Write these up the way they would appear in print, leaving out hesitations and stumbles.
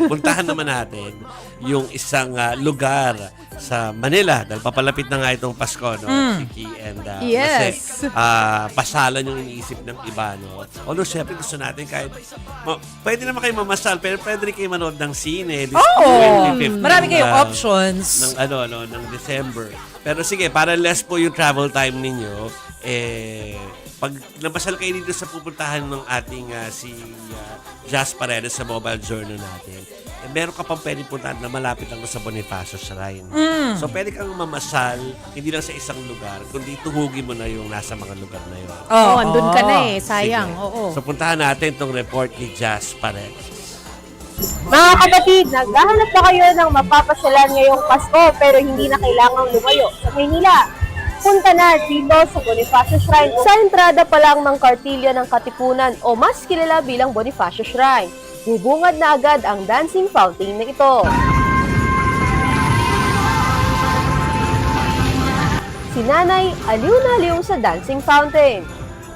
puntahan naman natin yung isang lugar sa Manila dahil papalapit na nga itong Pasko, no? Chiki, and Yes. kasi pasalan yung iniisip ng iba, no? Although syempre gusto natin kahit pwede naman kayo mamasal pero pwede rin kayo manood ng sine this 25th Marami ng, kayong options. ng ng December. Pero sige, para less po yung travel time ninyo, pag napasal kayo dito sa pupuntahan ng ating si Jazz Paredes sa mobile journal natin, meron ka pang pwedeng puntahan na malapit lang sa Bonifacio Shrine. So pwede kang mamasal, hindi lang sa isang lugar, kundi tuhugin mo na yung nasa mga lugar na yun. Andun ka na eh. Sayang. Sige. Oo. So puntahan natin itong report ni Jazz Paredes. Mga kapatid, naghahanap ba kayo ng mapapasyalan ngayong Pasko pero hindi na kailangang lumayo sa Maynila? Punta na dito sa Bonifacio Shrine. Sa entrada pa lang ng Kartilya ng Katipunan o mas kilala bilang Bonifacio Shrine, bubungad na agad ang dancing fountain na ito. Si Nanay aliw na aliw sa dancing fountain.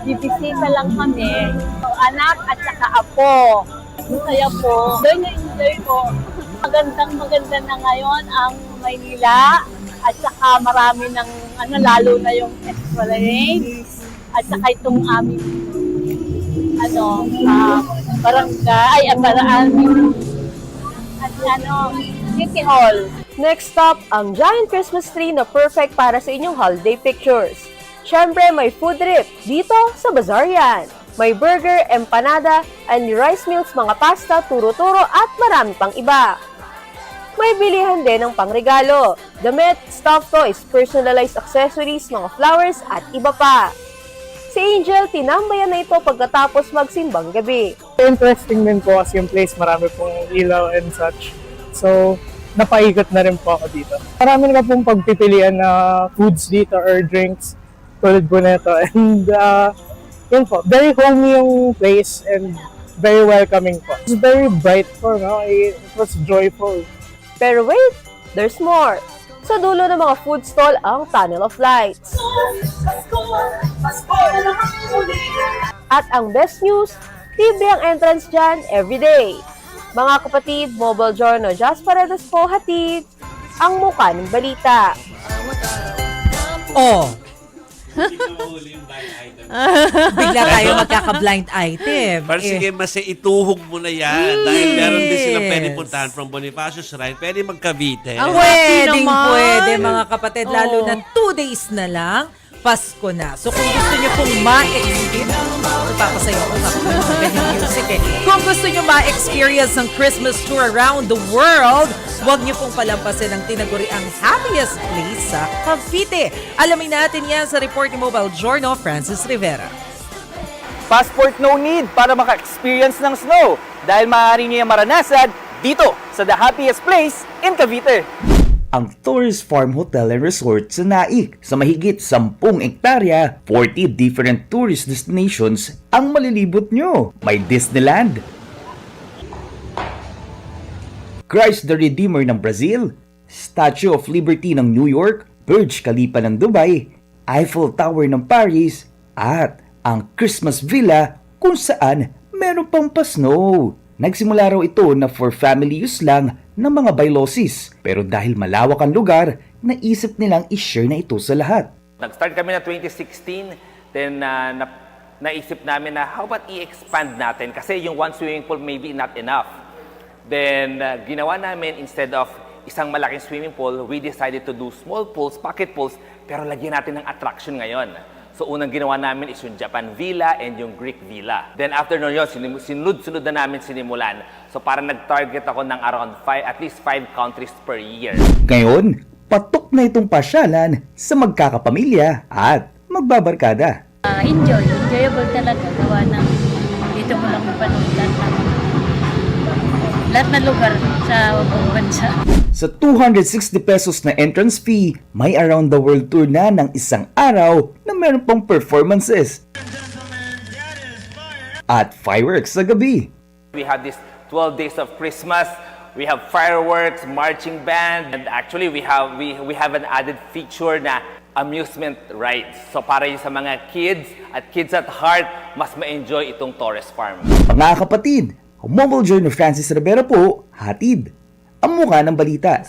Bibisita lang kami. Anak at saka apo. Masaya po. Doon na-enjoy ko. Maganda na ngayon ang Maynila. At saka marami ng, lalo na yung Esplanade. At saka itong aming, barangay, City Hall. Next stop, ang giant Christmas tree na perfect para sa inyong holiday pictures. Siyempre, may food trip dito sa Bazaar yan. May burger, empanada, and rice meals, mga pasta, turo-turo at marami pang iba. May bilihan din ng pangregalo, damit, stuffed toys, personalized accessories, mga flowers at iba pa. Si Angel, tinambayan na ito pagkatapos magsimbang gabi. Interesting din po kasi yung place, marami pong ilaw and such. So, napaikot na rin po ako dito. Marami na pong pagpipilian na foods dito or drinks tulad po nito. And yun po, very homey yung place and very welcoming po. It's very bright po, no? It was joyful. Pero wait, there's more. Sa dulo ng mga food stall ang Tunnel of Lights. At ang best news, libre ang entrance dyan everyday. Mga kapatid, Mobile Journal Jazz Paredes po hatid ang mukha ng balita. Bigla tayo magkaka-blind item. Pero sige, mas ituhog mo na yan. Dahil meron din silang pwede puntahan from Bonifacio Shrine. Pwede mag-Cavite. Pwede mga kapatid. Lalo na 2 days na lang. Pasko na. So kung gusto nyo pong ma-experience, papasayo ko nga po ng ganyan music eh. Kung gusto nyo ma-experience ang Christmas tour around the world, huwag nyo pong palampasin ang tinaguriang happiest place sa Cavite. Alamin natin yan sa report ni Mobile Journal, Francis Rivera. Passport no need para maka-experience ng snow dahil maaari niya maranasan dito sa the happiest place in Cavite. Ang Tourist Farm Hotel and Resort sa Naik. Sa mahigit 10 ektarya, 40 different tourist destinations ang malilibot nyo. May Disneyland, Christ the Redeemer ng Brazil, Statue of Liberty ng New York, Burj Khalifa ng Dubai, Eiffel Tower ng Paris, at ang Christmas Villa kung saan meron pang pa-snow. Nagsimula raw ito na for family use lang ng mga Bailosis. Pero dahil malawak ang lugar, naisip nilang i-share na ito sa lahat. Nag-start kami na 2016, then naisip namin na how about i-expand natin kasi yung one swimming pool maybe not enough. Then ginawa namin instead of isang malaking swimming pool, we decided to do small pools, pocket pools, pero lagyan natin ng attraction ngayon. So unang ginawa namin is yung Japan Villa and yung Greek Villa. Then after nun yun, sinunod na namin sinimulan. So para nag-target ako ng around at least 5 countries per year. Ngayon, patok na itong pasyalan sa magkakapamilya at magbabarkada. Enjoyable talaga. Gawa ng dito mo lang mapanood lahat na lugar sa buong bansa. Sa 260 pesos na entrance fee, may around the world tour na ng isang araw na meron pang performances at fireworks sa gabi. We have this 12 days of Christmas. We have fireworks, marching band, and actually we have an added feature na amusement rides. So para yung sa mga kids at kids at heart, mas ma-enjoy itong Torres Farm. Mga kapatid, Mobile Journal Francis Rivera po, hatid ang mukha ng balita.